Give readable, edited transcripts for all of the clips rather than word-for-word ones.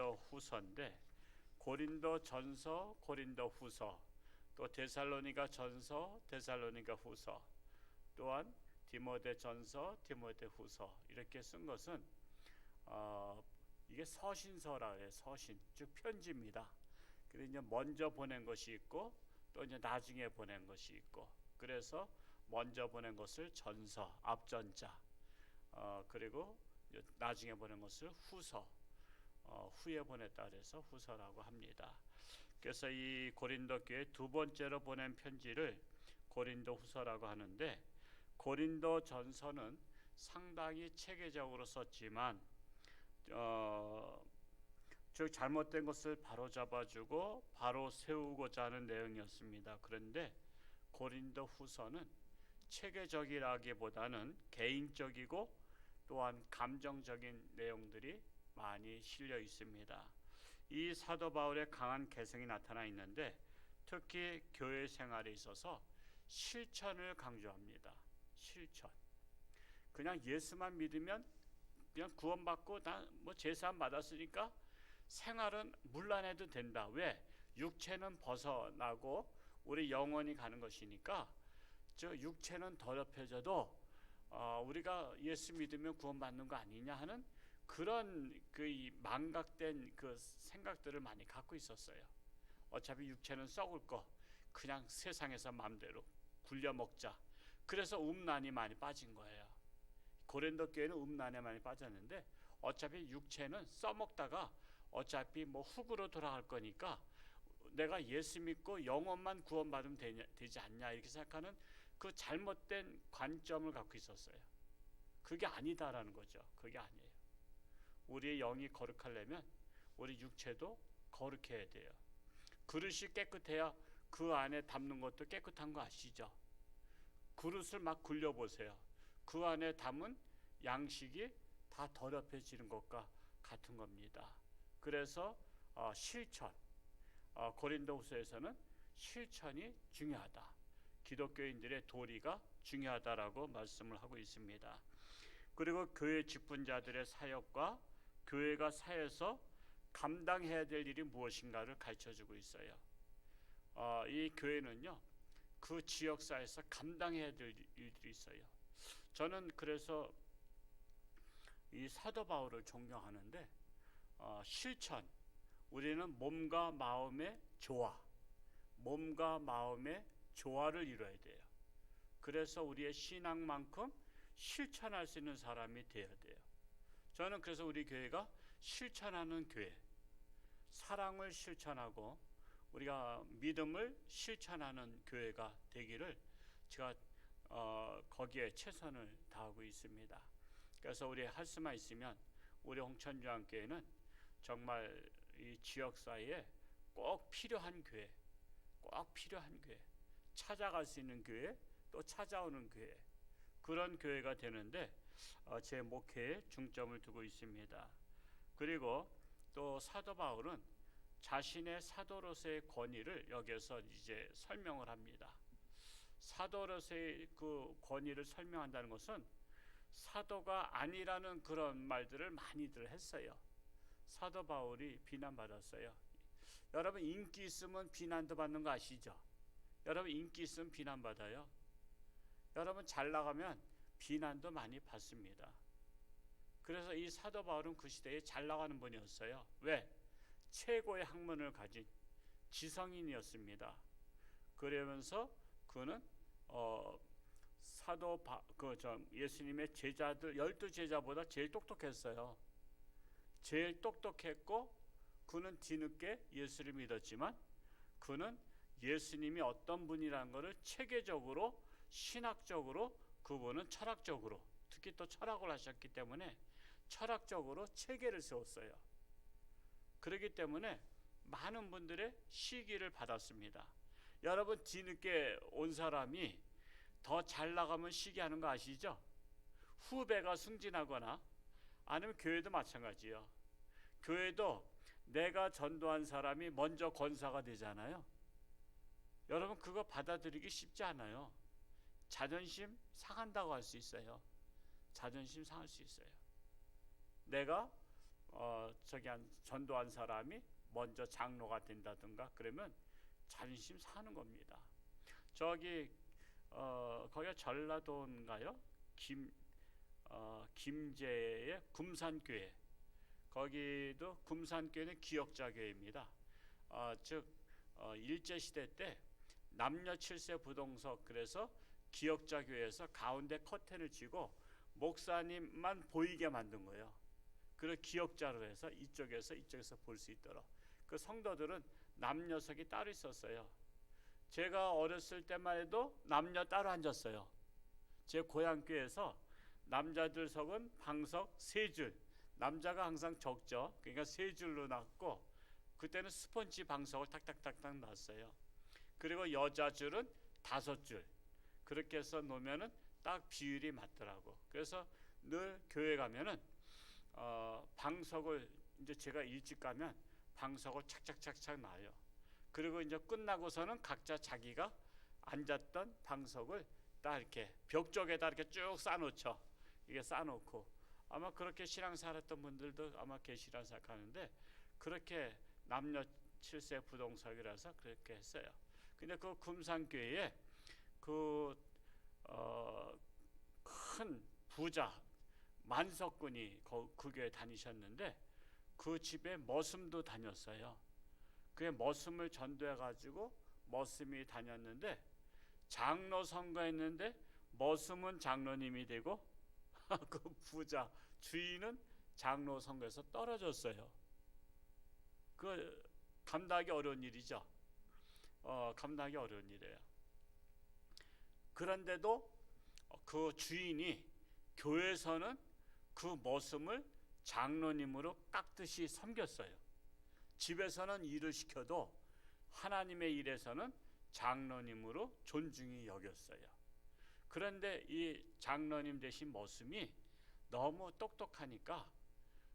고린도 후서인데 고린도 전서, 고린도 후서, 또 데살로니가 전서, 데살로니가 후서, 또한 디모데 전서, 디모데 후서 이렇게 쓴 것은 이게 서신서라 해요. 서신, 즉 편지입니다. 그래서 이제 먼저 보낸 것이 있고 또 이제 나중에 보낸 것이 있고, 그래서 먼저 보낸 것을 전서, 앞전자, 그리고 나중에 보낸 것을 후서, 후에 보냈다 그래서 후서라고 합니다. 그래서 이 고린도 교회 두 번째로 보낸 편지를 고린도 후서라고 하는데, 고린도 전서는 상당히 체계적으로 썼지만 즉 잘못된 것을 바로 잡아주고 바로 세우고자 하는 내용이었습니다. 그런데 고린도 후서는 체계적이라기보다는 개인적이고 또한 감정적인 내용들이 많이 실려 있습니다. 이 사도 바울의 강한 개성이 나타나 있는데 특히 교회 생활에 있어서 실천을 강조합니다. 실천. 그냥 예수만 믿으면 그냥 구원받고 뭐 제사함 받았으니까 생활은 물러내도 된다. 왜? 육체는 벗어나고 우리 영혼이 가는 것이니까 저 육체는 더럽혀져도 우리가 예수 믿으면 구원받는 거 아니냐 하는 그런 그 망각된 그 생각들을 많이 갖고 있었어요. 어차피 육체는 썩을 거 그냥 세상에서 마음대로 굴려 먹자. 그래서 음란이 많이 빠진 거예요. 고린도 교회는 음란에 많이 빠졌는데 어차피 육체는 써먹다가 어차피 뭐 흙으로 돌아갈 거니까 내가 예수 믿고 영혼만 구원받으면 되지 않냐 이렇게 생각하는 그 잘못된 관점을 갖고 있었어요. 그게 아니다라는 거죠. 그게 아니에요. 우리의 영이 거룩하려면 우리 육체도 거룩해야 돼요. 그릇이 깨끗해야 그 안에 담는 것도 깨끗한 거 아시죠? 그릇을 막 굴려보세요. 그 안에 담은 양식이 다 더럽혀지는 것과 같은 겁니다. 그래서 실천, 고린도후서에서는 실천이 중요하다. 기독교인들의 도리가 중요하다라고 말씀을 하고 있습니다. 그리고 교회 직분자들의 사역과 교회가 사회에서 감당해야 될 일이 무엇인가를 가르쳐주고 있어요. 이 교회는요, 그 지역사회에서 감당해야 될 일들이 있어요. 저는 그래서 이 사도 바울을 존경하는데 실천, 우리는 몸과 마음의 조화, 몸과 마음의 조화를 이뤄야 돼요. 그래서 우리의 신앙만큼 실천할 수 있는 사람이 되어야 돼요. 저는 그래서 우리 교회가 실천하는 교회, 사랑을 실천하고 우리가 믿음을 실천하는 교회가 되기를 제가 거기에 최선을 다하고 있습니다. 그래서 우리 할 수만 있으면 우리 홍천주안교회는 정말 이 지역사회에 꼭 필요한 교회, 꼭 필요한 교회, 찾아갈 수 있는 교회, 또 찾아오는 교회, 그런 교회가 되는데 제 목회에 중점을 두고 있습니다. 그리고 또 사도 바울은 자신의 사도로서의 권위를 여기서 이제 설명을 합니다. 사도로서의 그 권위를 설명한다는 것은 사도가 아니라는 그런 말들을 많이들 했어요. 사도 바울이 비난받았어요. 여러분 인기 있으면 비난도 받는 거 아시죠? 여러분 인기 있으면 비난받아요. 여러분 잘 나가면 비난도 많이 받습니다. 그래서 이 사도 바울은 그 시대에 잘 나가는 분이었어요. 왜? 최고의 학문을 가진 지성인이었습니다. 그러면서 그는 예수님의 제자들 12제자보다 제일 똑똑했어요. 제일 똑똑했고 그는 뒤늦게 예수를 믿었지만 그는 예수님이 어떤 분이라는 것을 체계적으로 신학적으로 그분은 철학적으로 특히 또 철학을 하셨기 때문에 철학적으로 체계를 세웠어요. 그렇기 때문에 많은 분들의 시기를 받았습니다. 여러분 뒤늦게 온 사람이 더 잘 나가면 시기하는 거 아시죠? 후배가 승진하거나 아니면 교회도 마찬가지예요. 교회도 내가 전도한 사람이 먼저 권사가 되잖아요. 여러분 그거 받아들이기 쉽지 않아요. 자존심 상한다고 할 수 있어요. 자존심 상할 수 있어요. 내가 전도한 사람이 먼저 장로가 된다든가 그러면 자존심 사는 겁니다. 거기가 전라도인가요? 김제의 kum산교회, 거기도 kum산교회는 기역자교회입니다. 일제시대 때 남녀 7세 부동석, 그래서 기역자교회에서 가운데 커튼을 치고 목사님만 보이게 만든 거예요. 그걸 기역자로 해서 이쪽에서 볼 수 있도록. 그 성도들은 남녀석이 따로 있었어요. 제가 어렸을 때만 해도 남녀 따로 앉았어요. 제 고향교회에서 남자들 석은 방석 3줄, 남자가 항상 적죠. 그러니까 3줄로 놨고, 그때는 스펀지 방석을 탁탁탁탁 놨어요. 그리고 여자 줄은 5줄, 그렇게 해서 놓으면은 딱 비율이 맞더라고. 그래서 늘 교회 가면은 방석을, 이제 제가 일찍 가면 방석을 착착착착 놔요. 그리고 이제 끝나고서는 각자 자기가 앉았던 방석을 딱 이렇게 벽 쪽에다 이렇게 쭉 쌓아놓죠. 이게 쌓아놓고, 아마 그렇게 신앙생활 했던 분들도 아마 계시라 생각하는데, 그렇게 남녀 7세 부동석이라서 그렇게 했어요. 근데 그 금산교회에 큰 부자 만석군이 그 교회 다니셨는데, 그 집에 머슴도 다녔어요. 그의 머슴을 전도해 가지고 머슴이 다녔는데, 장로 선거했는데 머슴은 장로님이 되고 그 부자 주인은 장로 선거에서 떨어졌어요. 그 감당하기 어려운 일이죠. 감당하기 어려운 일이에요. 그런데도 그 주인이 교회에서는 그 머슴을 장로님으로 깍듯이 섬겼어요. 집에서는 일을 시켜도 하나님의 일에서는 장로님으로 존중히 여겼어요. 그런데 이 장로님 대신 머슴이 너무 똑똑하니까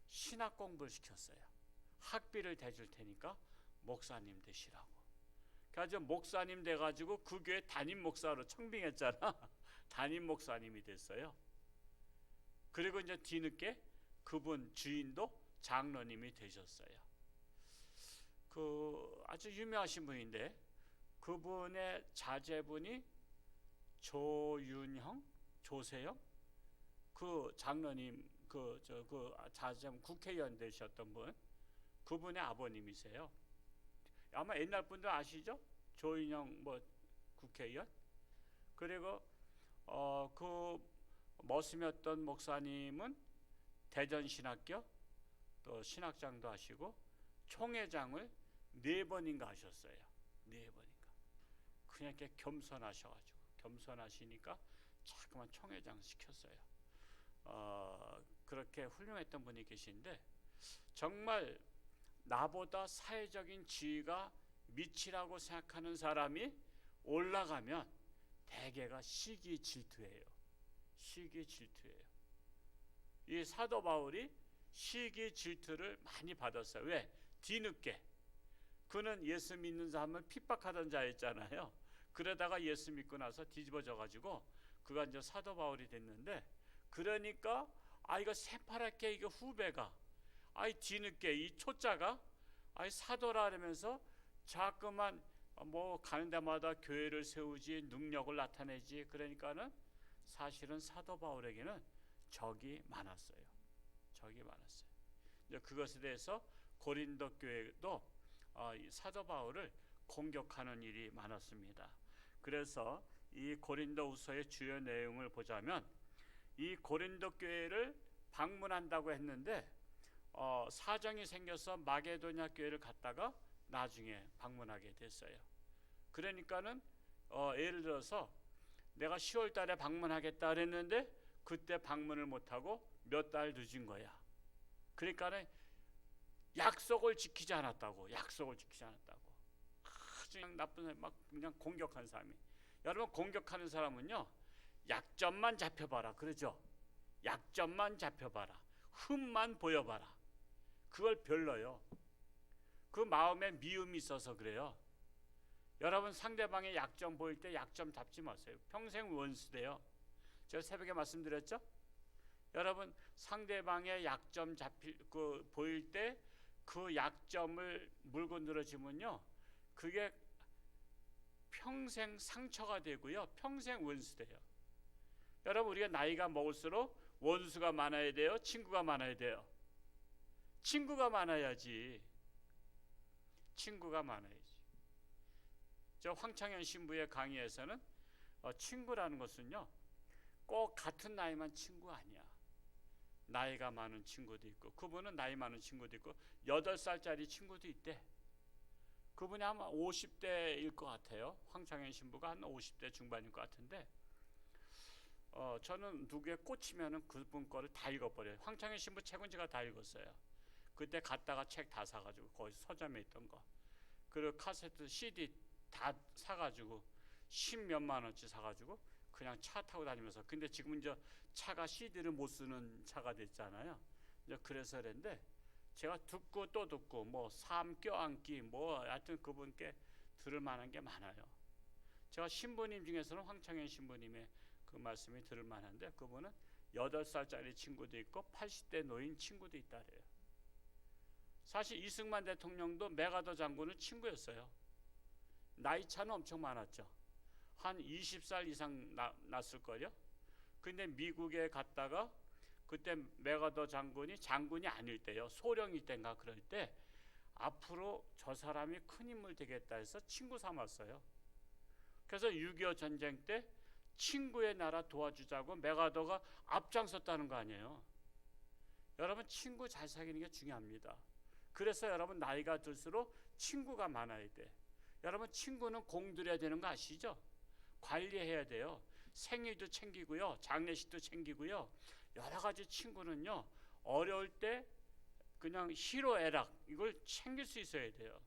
신학 공부를 시켰어요. 학비를 대줄 테니까 목사님 되시라고. 그래서 목사님 돼가지고 그 교회 담임 목사로 청빙했잖아. 담임 목사님이 됐어요. 그리고 이제 뒤늦게 그분 주인도 장로님이 되셨어요. 그 아주 유명하신 분인데, 그분의 자제분이 조윤형, 조세형, 그 장로님, 그 자제분 국회의원 되셨던 분, 그분의 아버님이세요. 아마 옛날 분들 아시죠? 조윤형 국회의원. 그리고 그 머슴이었던 목사님은 대전신학교 또 신학장도 하시고 총회장을 4번인가 하셨어요. 4번인가. 그냥 이렇게 겸손하시니까 자꾸만 총회장 시켰어요. 그렇게 훌륭했던 분이 계신데, 정말 나보다 사회적인 지위가 미치라고 생각하는 사람이 올라가면 대개가 시기 질투예요. 시기 질투예요. 이 사도 바울이 시기 질투를 많이 받았어요. 왜? 뒤늦게. 그는 예수 믿는 사람을 핍박하던 자였잖아요. 그러다가 예수 믿고 나서 뒤집어져 가지고 그가 이제 사도 바울이 됐는데, 그러니까 이거 새파랗게 이거 후배가 뒤늦게 이 초짜가 사도라 하면서 자꾸만 가는 데마다 교회를 세우지, 능력을 나타내지. 그러니까는 사실은 사도 바울에게는 적이 많았어요. 적이 많았어요. 이제 그것에 대해서 고린도 교회도 사도 바울을 공격하는 일이 많았습니다. 그래서 이 고린도후서의 주요 내용을 보자면, 이 고린도 교회를 방문한다고 했는데 사정이 생겨서 마게도냐 교회를 갔다가 나중에 방문하게 됐어요. 그러니까는 예를 들어서 내가 10월 달에 방문하겠다 그랬는데 그때 방문을 못하고 몇 달 늦은 거야. 그러니까는 약속을 지키지 않았다고. 아주 그냥 나쁜 사람, 막 그냥 공격한 사람이. 여러분, 공격하는 사람은요, 약점만 잡혀봐라 그러죠. 약점만 잡혀봐라, 흠만 보여봐라. 그걸 별로요. 그 마음에 미움이 있어서 그래요. 여러분, 상대방의 약점 보일 때 약점 잡지 마세요. 평생 원수 돼요. 제가 새벽에 말씀드렸죠? 여러분 상대방의 약점 보일 때 그 약점을 물고 늘어지면요, 그게 평생 상처가 되고요, 평생 원수 돼요. 여러분 우리가 나이가 먹을수록 원수가 많아야 돼요, 친구가 많아야 돼요? 친구가 많아야지. 친구가 많아야지. 저 황창현 신부의 강의에서는 친구라는 것은요, 꼭 같은 나이만 친구 아니야. 나이가 많은 친구도 있고, 그분은 나이 많은 친구도 있고 8살짜리 친구도 있대. 그분이 아마 50대일 것 같아요. 황창현 신부가 한 50대 중반일 것 같은데, 저는 누구에 꽂히면은 그분 거를 다 읽어버려요. 황창현 신부 책은 제가 다 읽었어요. 그때 갔다가 책 다 사가지고, 거기 서점에 있던 거, 그리고 카세트 CD 다 사가지고 10몇만 원치 사가지고 그냥 차 타고 다니면서, 근데 지금은 이제 차가 CD를 못 쓰는 차가 됐잖아요. 이제 그래서 그런데 제가 듣고 또 듣고, 뭐 삶 껴안기, 뭐 하여튼 그분께 들을 만한 게 많아요. 제가 신부님 중에서는 황창현 신부님의 그 말씀이 들을 만한데, 그분은 8살짜리 친구도 있고 80대 노인 친구도 있다래요. 사실 이승만 대통령도 메가더 장군은 친구였어요. 나이 차는 엄청 많았죠. 한 20살 이상 났을걸요. 근데 미국에 갔다가 그때 메가더 장군이 아닐 때요, 소령일 때인가 그럴 때, 앞으로 저 사람이 큰 인물 되겠다 해서 친구 삼았어요. 그래서 6.25 전쟁 때 친구의 나라 도와주자고 메가더가 앞장섰다는 거 아니에요. 여러분 친구 잘 사귀는 게 중요합니다. 그래서 여러분 나이가 들수록 친구가 많아야 돼. 여러분 친구는 공들여야 되는 거 아시죠? 관리해야 돼요. 생일도 챙기고요, 장례식도 챙기고요. 여러 가지 친구는요, 어려울 때 그냥 희로애락 이걸 챙길 수 있어야 돼요.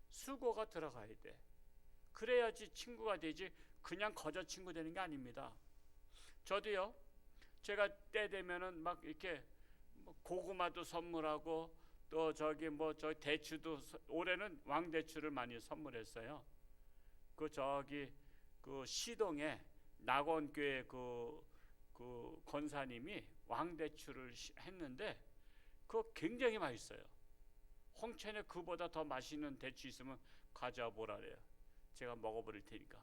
수고가 들어가야 돼. 그래야지 친구가 되지, 그냥 거저 친구 되는 게 아닙니다. 저도요, 제가 때 되면은 막 이렇게 고구마도 선물하고, 또 저 대추도, 올해는 왕대추를 많이 선물했어요. 그 시동에 낙원교회 그 권사님이 왕대추를 했는데 그거 굉장히 맛있어요. 홍천에 그보다 더 맛있는 대추 있으면 가져와 보라 그래요. 제가 먹어버릴 테니까.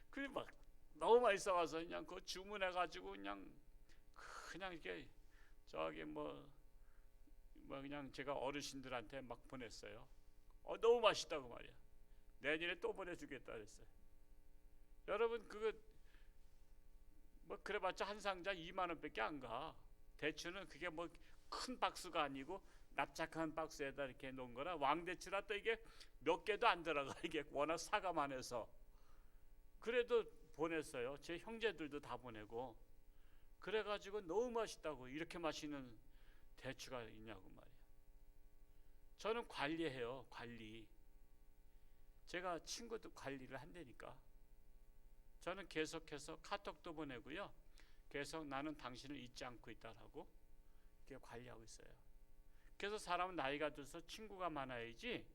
그게 막 너무 맛있어가서 그냥 그거 주문해가지고 그냥 이렇게 그냥 제가 어르신들한테 막 보냈어요. 너무 맛있다고 말이야. 내년에 또 보내주겠다 그랬어요. 여러분 그거 뭐 그래봤자 한 상자 2만 원밖에 안 가. 대추는 그게 뭐 큰 박스가 아니고 납작한 박스에다 이렇게 놓은 거라, 왕대추라 또 이게 몇 개도 안 들어가. 이게 워낙 사과만 해서. 그래도 보냈어요. 제 형제들도 다 보내고. 그래가지고 너무 맛있다고, 이렇게 맛있는 대추가 있냐고 말이야. 저는 관리해요. 관리. 제가 친구도 관리를 한다니까. 저는 계속해서 카톡도 보내고요, 계속 나는 당신을 잊지 않고 있다라고 이렇게 관리하고 있어요. 그래서 사람은 나이가 들어서 친구가 많아야지,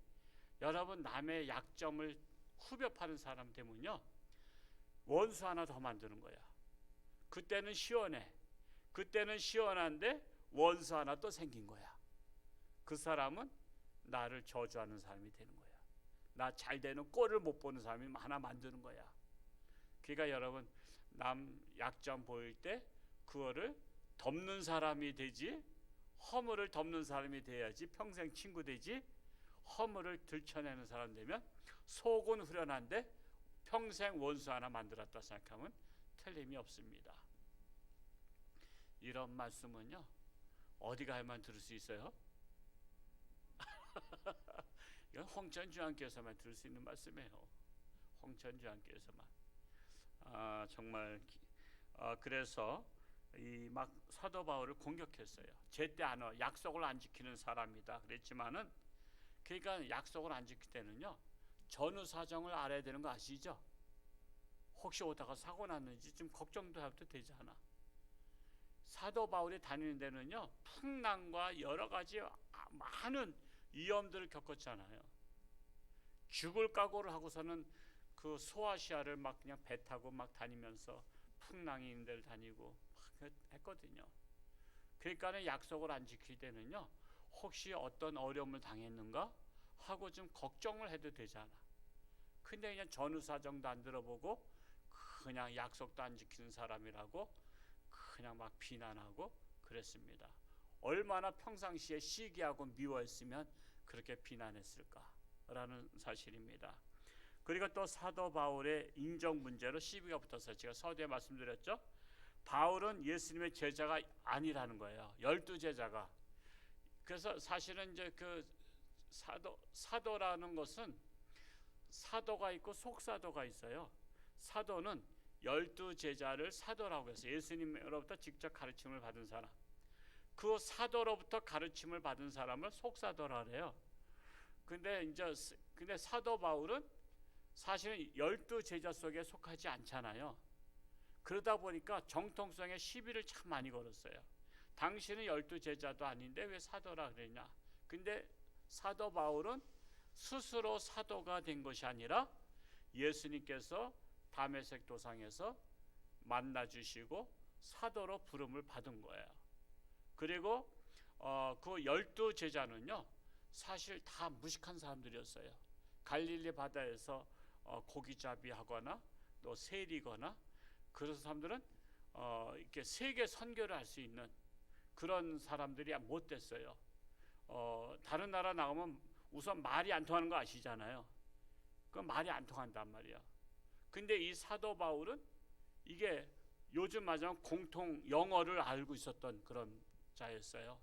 여러분 남의 약점을 후벼 파는 사람 되면요, 원수 하나 더 만드는 거야. 그때는 시원해. 그때는 시원한데 원수 하나 또 생긴 거야. 그 사람은 나를 저주하는 사람이 되는 거야. 나 잘 되는 꼴을 못 보는 사람이 하나 만드는 거야. 그러니까 여러분 남 약점 보일 때 그거를 덮는 사람이 되지, 허물을 덮는 사람이 돼야지 평생 친구 되지. 허물을 들춰내는 사람 되면 속은 후련한데 평생 원수 하나 만들었다 생각하면 틀림이 없습니다. 이런 말씀은요, 어디 가야만 들을 수 있어요? 이건 홍천주안교에서만 들을 수 있는 말씀이에요. 홍천주안교에서만. 정말 그래서 이 막 사도 바울을 공격했어요. 제때 안 와, 약속을 안 지키는 사람이다 그랬지만은, 그러니까 약속을 안 지킬 때는요, 전후 사정을 알아야 되는 거 아시죠? 혹시 오다가 사고 났는지 좀 걱정도 해도 되지 않아? 사도 바울이 다니는 데는요, 풍랑과 여러 가지 많은 위험들을 겪었잖아요. 죽을 각오를 하고서는 그 소아시아를 막 그냥 배 타고 막 다니면서 풍랑이 있는 데를 다니고, 했거든요. 그러니까는 약속을 안 지킬 때는요, 혹시 어떤 어려움을 당했는가 하고 좀 걱정을 해도 되잖아. 근데 그냥 전후사정도 안 들어보고 그냥 약속도 안 지키는 사람이라고 그냥 막 비난하고 그랬습니다. 얼마나 평상시에 시기하고 미워했으면 그렇게 비난했을까라는 사실입니다. 그리고 또 사도 바울의 인정 문제로 시비가 붙어서 제가 서두에 말씀드렸죠. 바울은 예수님의 제자가 아니라는 거예요. 12제자가. 그래서 사실은 이제 그 사도라는 것은 사도가 있고 속사도가 있어요. 사도는 12제자를 사도라고 해서 예수님으로부터 직접 가르침을 받은 사람, 그 사도로부터 가르침을 받은 사람을 속사도라 그래요. 근데 사도 바울은 사실은 12제자 속에 속하지 않잖아요. 그러다 보니까 정통성에 시비를 참 많이 걸었어요. 당신은 12제자도 아닌데 왜 사도라 그랬냐. 근데 사도 바울은 스스로 사도가 된 것이 아니라 예수님께서 다메섹 도상에서 만나 주시고 사도로 부름을 받은 거예요. 그리고 그 12제자는요 사실 다 무식한 사람들이었어요. 갈릴리 바다에서 고기잡이 하거나 또 세리거나 그런 사람들은 이렇게 세계 선교를 할 수 있는 그런 사람들이 못 됐어요. 다른 나라 나가면 우선 말이 안 통하는 거 아시잖아요. 그 말이 안 통한단 말이야. 근데 이 사도 바울은 이게 요즘 말하자면 공통 영어를 알고 있었던 그런 자였어요.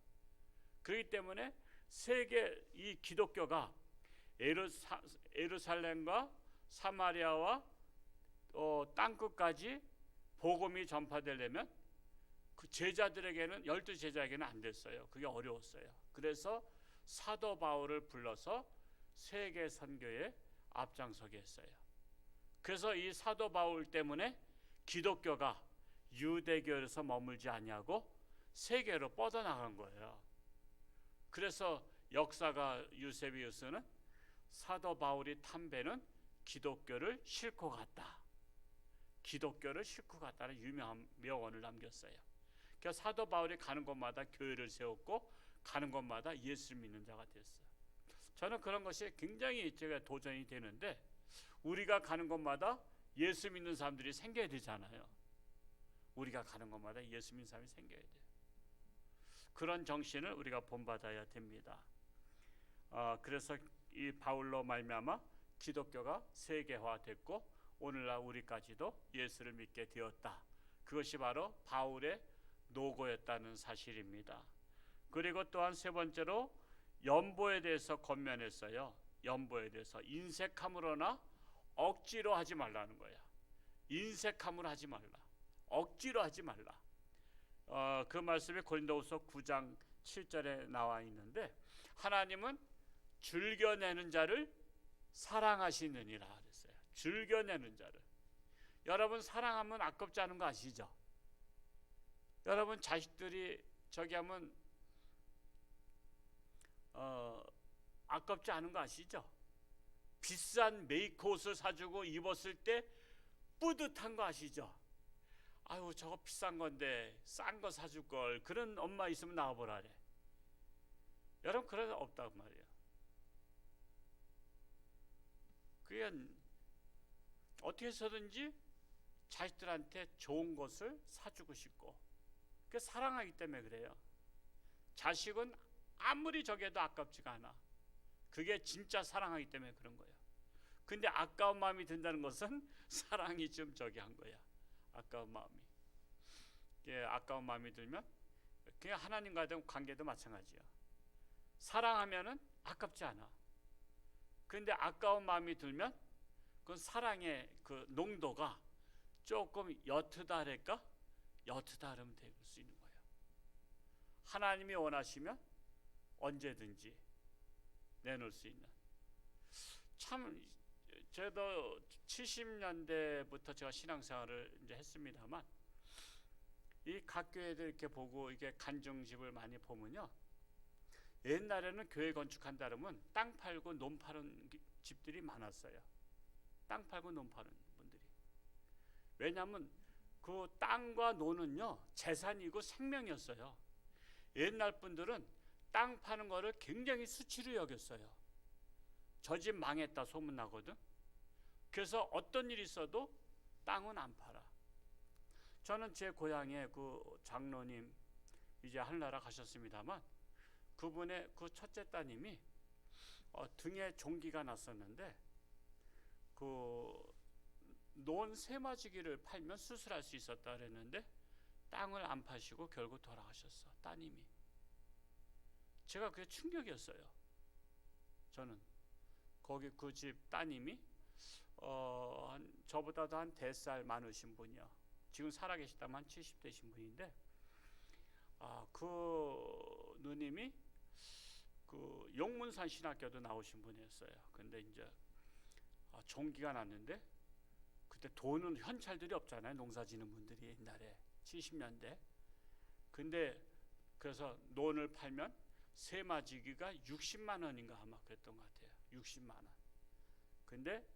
그렇기 때문에 세계 이 기독교가 예루살렘과 사마리아와 땅끝까지 복음이 전파되려면 그 제자들에게는 12제자에게는 안 됐어요. 그게 어려웠어요. 그래서 사도 바울을 불러서 세계 선교에 앞장서게 했어요. 그래서 이 사도 바울 때문에 기독교가 유대교에서 머물지 아니하고 세계로 뻗어나간 거예요. 그래서 역사가 유세비우스는 사도 바울이 탄 배는 기독교를 싣고 갔다. 기독교를 싣고 갔다는 유명한 명언을 남겼어요. 그래서 사도 바울이 가는 곳마다 교회를 세웠고 가는 곳마다 예수를 믿는 자가 됐어요. 저는 그런 것이 굉장히 제가 도전이 되는데 우리가 가는 곳마다 예수 믿는 사람들이 생겨야 되잖아요. 우리가 가는 곳마다 예수 믿는 사람이 생겨야 돼요. 그런 정신을 우리가 본받아야 됩니다. 그래서 이 바울로 말미암아 기독교가 세계화됐고 오늘날 우리까지도 예수를 믿게 되었다. 그것이 바로 바울의 노고였다는 사실입니다. 그리고 또한 세 번째로 연보에 대해서 권면했어요. 연보에 대해서 인색함으로나 억지로 하지 말라는 거야. 인색함으로 하지 말라. 억지로 하지 말라. 그 말씀이 고린도후서 9장 7절에 나와 있는데 하나님은 즐겨내는 자를 사랑하시느니라 그랬어요. 즐겨내는 자를. 여러분 사랑하면 아깝지 않은 거 아시죠? 여러분 자식들이 저기 하면 아깝지 않은 거 아시죠? 비싼 메이크업을 사주고 입었을 때 뿌듯한 거 아시죠? 아유 저거 비싼 건데 싼 거 사줄 걸. 그런 엄마 있으면 나와보라 그래. 여러분 그런 거 없단 말이에요. 그냥 어떻게 해서든지 자식들한테 좋은 것을 사주고 싶고 그 사랑하기 때문에 그래요. 자식은 아무리 저게도 아깝지가 않아. 그게 진짜 사랑하기 때문에 그런 거예요. 근데 아까운 마음이 든다는 것은 사랑이 좀 저기 한 거야. 아까운 마음이. 아까운 마음이 들면 그냥 하나님과의 관계도 마찬가지야. 사랑하면은 아깝지 않아. 근데 아까운 마음이 들면 그 사랑의 그 농도가 조금 옅다 할까? 옅다 하면 될 수 있는 거예요. 하나님이 원하시면 언제든지 내놓을 수 있는. 참 저도 70년대부터 제가 신앙생활을 이제 했습니다만 이 각 교회들 이렇게 보고 이게 간증집을 많이 보면요. 옛날에는 교회 건축한다 그러면 땅 팔고 논 파는 집들이 많았어요. 땅 팔고 논 파는 분들이. 왜냐하면 그 땅과 노는요 재산이고 생명이었어요. 옛날 분들은 땅 파는 거를 굉장히 수치로 여겼어요. 저 집 망했다 소문 나거든. 그래서 어떤 일이 있어도 땅은 안 팔아. 저는 제 고향에 그 장로님 이제 하늘나라 가셨습니다만 그분의 그 첫째 따님이 등에 종기가 났었는데 그 논 세마지기를 팔면 수술할 수 있었다 그랬는데 땅을 안 파시고 결국 돌아가셨어. 따님이. 제가 그게 충격이었어요. 저는 거기 그 집 따님이 저보다도 한 4살 많으신 분이요. 지금 살아계시다면 한 70대신 분인데 그 누님이 그 용문산 신학교도 나오신 분이었어요. 근데 이제 종기가 났는데 그때 돈은 현찰들이 없잖아요. 농사지는 분들이 옛날에 70년대. 근데 그래서 논을 팔면 세마지기가 60만 원인가 아마 그랬던 것 같아요. 60만 원. 근데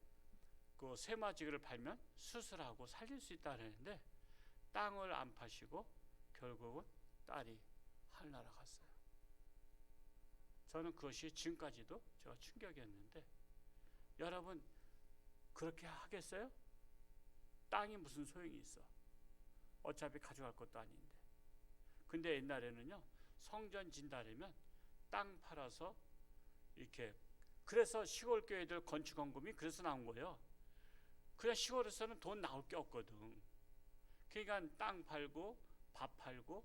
그 세마지기를 팔면 수술하고 살릴 수 있다 그랬는데 땅을 안 파시고 결국은 딸이 하늘나라 갔어요. 저는 그것이 지금까지도 제가 충격이었는데 여러분 그렇게 하겠어요? 땅이 무슨 소용이 있어? 어차피 가져갈 것도 아닌데. 근데 옛날에는요 성전 진다려면 땅 팔아서 이렇게 그래서 시골 교회들 건축헌금이 그래서 나온 거예요. 그냥 시골에서는 돈 나올 게 없거든. 그러니까 땅 팔고 밥 팔고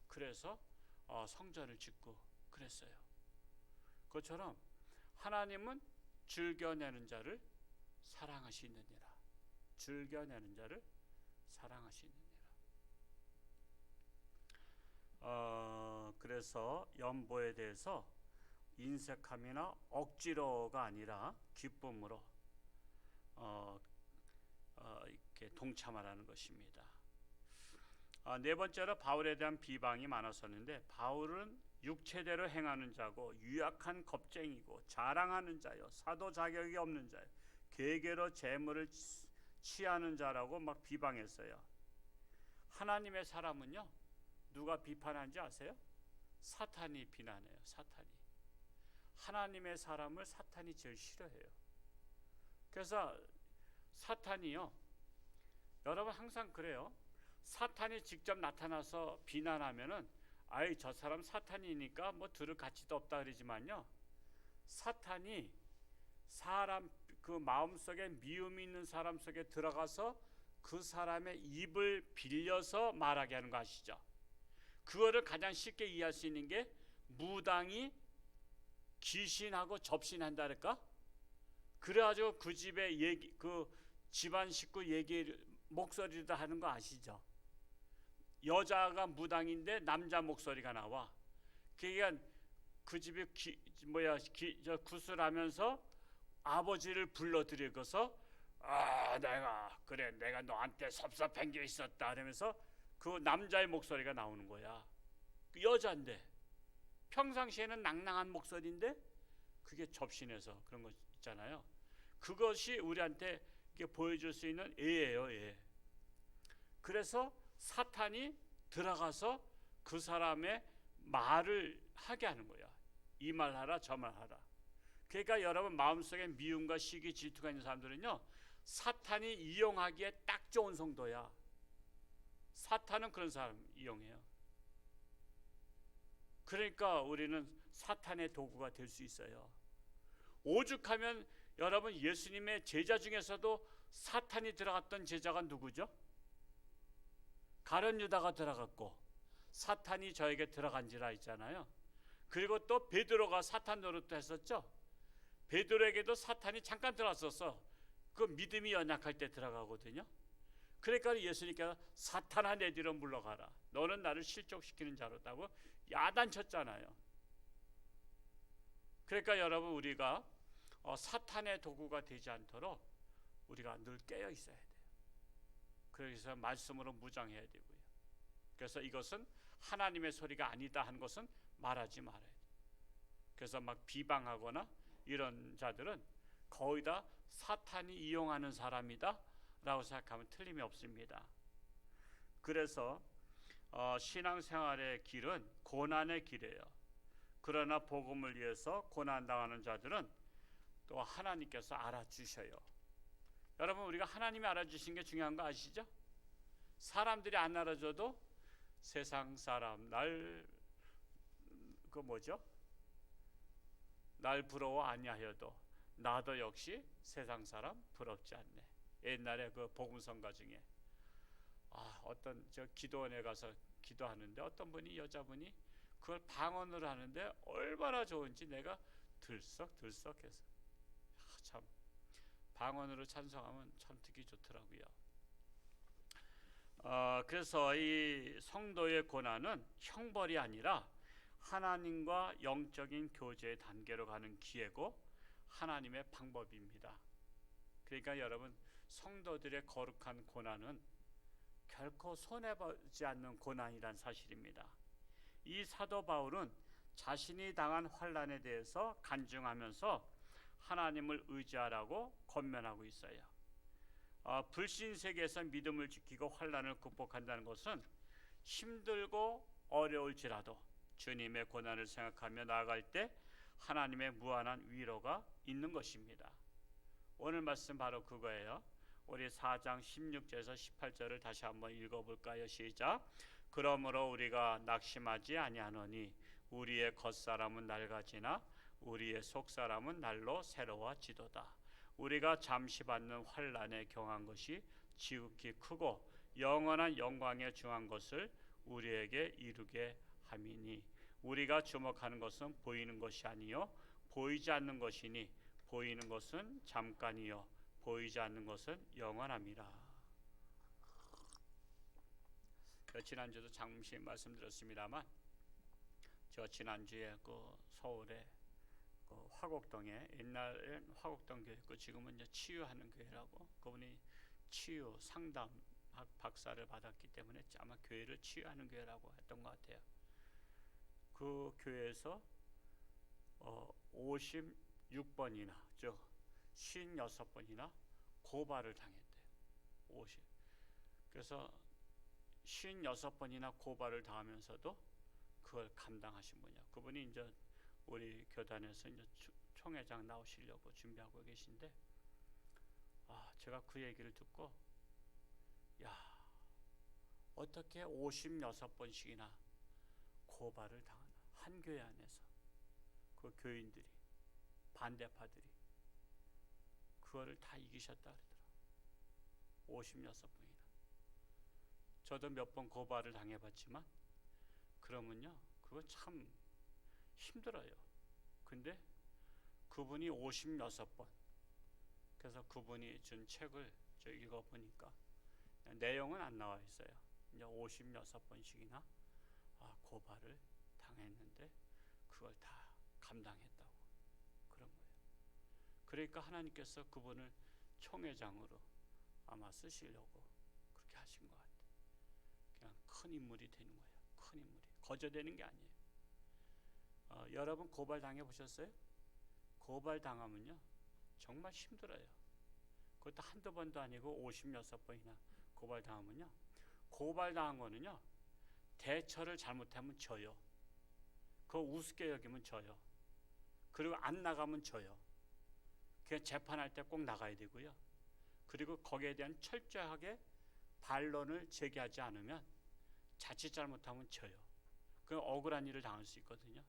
그래서 성전을 짓고 그랬어요. 그것처럼 하나님은 즐겨내는 자를 사랑하시느니라. 즐겨내는 자를 사랑하시느니라. 그래서 연보에 대해서 인색함이나 억지로가 아니라 기쁨으로 이렇게 동참하라는 것입니다. 네 번째로 바울에 대한 비방이 많았었는데 바울은 육체대로 행하는 자고 유약한 겁쟁이고 자랑하는 자요 사도 자격이 없는 자요 계계로 재물을 취하는 자라고 막 비방했어요. 하나님의 사람은요 누가 비판하는지 아세요? 사탄이 비난해요. 사탄이. 하나님의 사람을 사탄이 제일 싫어해요. 그래서 사탄이요 여러분 항상 그래요. 사탄이 직접 나타나서 비난하면은 아이 저 사람 사탄이니까 뭐 들을 가치도 없다 그러지만요 사탄이 사람 그 마음속에 미움이 있는 사람 속에 들어가서 그 사람의 입을 빌려서 말하게 하는 거 아시죠? 그거를 가장 쉽게 이해할 수 있는 게 무당이 귀신하고 접신한다랄까? 그래가지고 그 집의 얘기 그 집안 식구 얘기 목소리도 하는 거 아시죠? 여자가 무당인데 남자 목소리가 나와. 그러니까 그 집이 구슬하면서 아버지를 불러들이고서 내가 너한테 섭섭한 게 있었다 그러면서 그 남자의 목소리가 나오는 거야. 그 여자인데 평상시에는 낭낭한 목소리인데 그게 접신해서 그런 거 있잖아요. 그것이 우리한테 보여줄 수 있는 애예요. 애. 그래서 사탄이 들어가서 그 사람의 말을 하게 하는 거야. 이 말 하라 저 말 하라. 그러니까 여러분 마음속에 미움과 시기 질투가 있는 사람들은요 사탄이 이용하기에 딱 좋은 성도야. 사탄은 그런 사람 이용해요. 그러니까 우리는 사탄의 도구가 될 수 있어요. 오죽하면 여러분 예수님의 제자 중에서도 사탄이 들어갔던 제자가 누구죠? 가룟 유다가 들어갔고 사탄이 저에게 들어간지라 있잖아요. 그리고 또 베드로가 사탄 노릇도 했었죠. 베드로에게도 사탄이 잠깐 들어왔었어. 그 믿음이 연약할 때 들어가거든요. 그러니까 예수님께서 사탄아 내 뒤로 물러가라. 너는 나를 실족시키는 자로다고 야단쳤잖아요. 그러니까 여러분 우리가 사탄의 도구가 되지 않도록 우리가 늘 깨어 있어야 돼요. 그래서 말씀으로 무장해야 되고요. 그래서 이것은 하나님의 소리가 아니다 하는 것은 말하지 말아야 돼요. 그래서 막 비방하거나 이런 자들은 거의 다 사탄이 이용하는 사람이다 라고 생각하면 틀림이 없습니다. 그래서 신앙생활의 길은 고난의 길이에요. 그러나 복음을 위해서 고난당하는 자들은 또 하나님께서 알아주셔요. 여러분, 우리가 하나님이 알아주신 게 중요한 거 아시죠? 사람들이 안 알아줘도 세상 사람 날 부러워 아니하여도 나도 역시 세상 사람 부럽지 않네. 옛날에 그 복음성가 중에 어떤 기도원에 가서 기도하는데 어떤 분이 여자분이 그걸 방언으로 하는데 얼마나 좋은지 내가 들썩들썩해서 참 방언으로 찬송하면 참 듣기 좋더라고요. 그래서 이 성도의 고난은 형벌이 아니라 하나님과 영적인 교제의 단계로 가는 기회고 하나님의 방법입니다. 그러니까 여러분, 성도들의 거룩한 고난은 결코 손해보지 않는 고난이란 사실입니다. 이 사도 바울은 자신이 당한 환난에 대해서 간증하면서 하나님을 의지하라고 권면하고 있어요. 불신 세계에서 믿음을 지키고 환난을 극복한다는 것은 힘들고 어려울지라도 주님의 고난을 생각하며 나아갈 때 하나님의 무한한 위로가 있는 것입니다. 오늘 말씀 바로 그거예요. 우리 4장 16절에서 18절을 다시 한번 읽어볼까요? 시작. 그러므로 우리가 낙심하지 아니하노니 우리의 겉사람은 낡아지나 우리의 속사람은 날로 새로워지도다. 우리가 잠시 받는 환난에 경한 것이 지극히 크고 영원한 영광에 중한 것을 우리에게 이루게 함이니 우리가 주목하는 것은 보이는 것이 아니요 보이지 않는 것이니 보이는 것은 잠깐이요 보이지 않는 것은 영원함이라. 지난주도 잠시 말씀드렸습니다만 저 지난주에 서울에 화곡동에 옛날엔 화곡동 교회고 지금은 이제 치유하는 교회라고, 그분이 치유 상담 박사를 받았기 때문에 아마 교회를 치유하는 교회라고 했던 것 같아요. 그 교회에서 56번이나 56번이나 고발을 당했대요. 그래서 56번이나 고발을 당하면서도 그걸 감당하신 분이야. 그분이 이제 우리 교단에서 이제 총회장 나오시려고 준비하고 계신데, 제가 그 얘기를 듣고 어떻게 56번씩이나 고발을 당하나. 한 교회 안에서 그 교인들이, 반대파들이 그거를 다 이기셨다 그러더라고요. 56번이나. 저도 몇 번 고발을 당해봤지만 그러면요 그거 참 힘들어요. 근데 그분이 56번, 그래서 그분이 준 책을 저 읽어보니까 내용은 안 나와 있어요. 이제 56번씩이나 고발을 당했는데 그걸 다 감당했다고 그런 거예요. 그러니까 하나님께서 그분을 총회장으로 아마 쓰시려고 그렇게 하신 것 같아요. 그냥 큰 인물이 되는 거예요. 큰 인물이 거저되는 게 아니에요. 여러분 고발 당해 보셨어요? 고발 당하면요 정말 힘들어요. 그것도 한두 번도 아니고 56번이나 고발 당하면요, 고발 당한 거는요 대처를 잘못하면 져요. 그거 우습게 여기면 져요. 그리고 안 나가면 져요. 그냥 재판할 때 꼭 나가야 되고요. 그리고 거기에 대한 철저하게 반론을 제기하지 않으면 자칫 잘못하면 져요. 그 억울한 일을 당할 수 있거든요.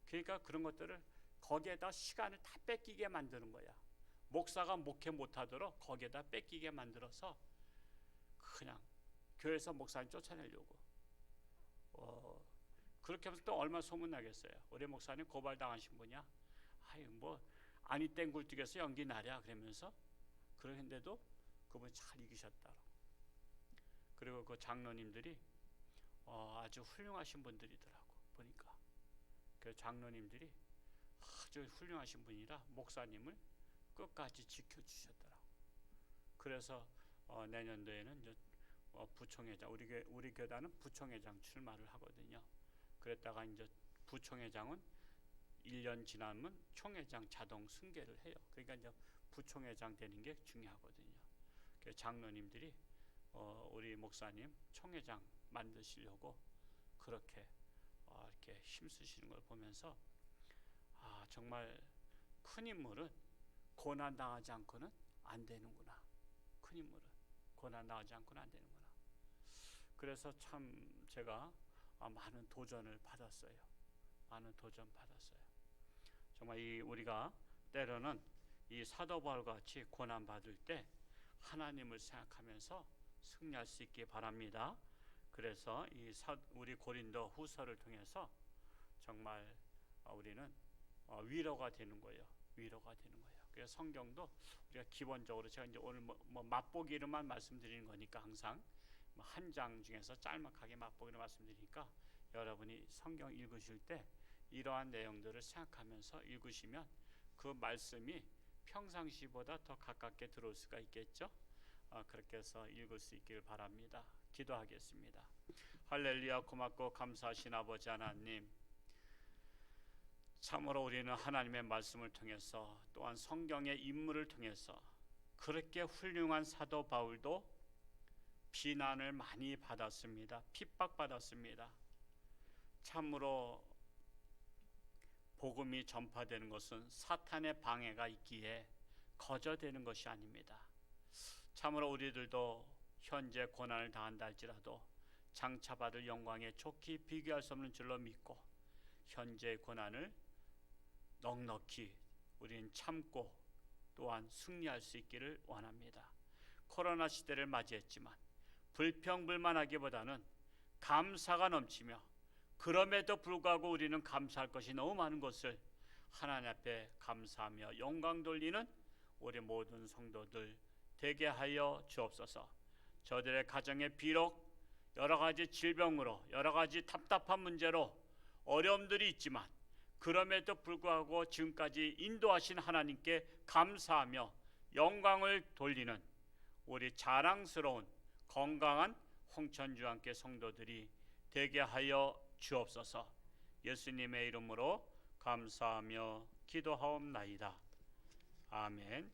그러니까 그런 것들을 거기에다 시간을 다 뺏기게 만드는 거야. 목사가 목회 못하도록 거기에다 뺏기게 만들어서 그냥 교회에서 목사님 쫓아내려고. 그렇게 하면서 또 얼마나 소문나겠어요. 우리 목사님 고발당하신 분이야. 아니 땡 굴뚝에서 연기 나랴 그러면서 그러는데도 그분이 잘 이기셨다. 그리고 그 장로님들이 아주 훌륭하신 분들이더라고. 보니까 그 장로님들이 아주 훌륭하신 분이라 목사님을 끝까지 지켜주셨더라고. 그래서 내년도에는 이제 부총회장, 우리 교단은 부총회장 출마를 하거든요. 그랬다가 이제 부총회장은 1년 지나면 총회장 자동 승계를 해요. 그러니까 이제 부총회장 되는 게 중요하거든요. 그 장로님들이 우리 목사님 총회장 만드시려고 그렇게 이렇게 힘쓰시는 걸 보면서 정말 큰 인물은 고난 당하지 않고는 안 되는구나. 큰 인물은 고난 당하지 않고는 안 되는구나. 그래서 참 제가 많은 도전을 받았어요. 많은 도전 받았어요. 정말 우리가 때로는 이 사도 바울과 같이 고난 받을 때 하나님을 생각하면서 승리할 수 있기 바랍니다. 그래서 우리 고린도 후서를 통해서 정말 우리는 위로가 되는 거예요. 위로가 되는 거예요. 그래서 성경도 우리가 기본적으로 제가 이제 오늘 뭐 맛보기로만 말씀드리는 거니까 항상 한 장 중에서 짤막하게 맛보기로 말씀드리니까 여러분이 성경 읽으실 때 이러한 내용들을 생각하면서 읽으시면 그 말씀이 평상시보다 더 가깝게 들어올 수가 있겠죠. 그렇게 해서 읽을 수 있기를 바랍니다. 기도하겠습니다. 할렐루야. 고맙고 감사하신 아버지 하나님, 참으로 우리는 하나님의 말씀을 통해서 또한 성경의 인물을 통해서 그렇게 훌륭한 사도 바울도 비난을 많이 받았습니다. 핍박받았습니다. 참으로 복음이 전파되는 것은 사탄의 방해가 있기에 거저되는 것이 아닙니다. 참으로 우리들도 현재 고난을 당한다 할지라도 장차 받을 영광에 좋게 비교할 수 없는 줄로 믿고 현재의 고난을 넉넉히 우리는 참고 또한 승리할 수 있기를 원합니다. 코로나 시대를 맞이했지만 불평불만하기보다는 감사가 넘치며 그럼에도 불구하고 우리는 감사할 것이 너무 많은 것을 하나님 앞에 감사하며 영광 돌리는 우리 모든 성도들 되게 하여 주옵소서. 저들의 가정에 비록 여러 가지 질병으로 여러 가지 답답한 문제로 어려움들이 있지만 그럼에도 불구하고 지금까지 인도하신 하나님께 감사하며 영광을 돌리는 우리 자랑스러운 건강한 홍천주와 함께 성도들이 되게 하여 주옵소서. 예수님의 이름으로 감사하며 기도하옵나이다. 아멘.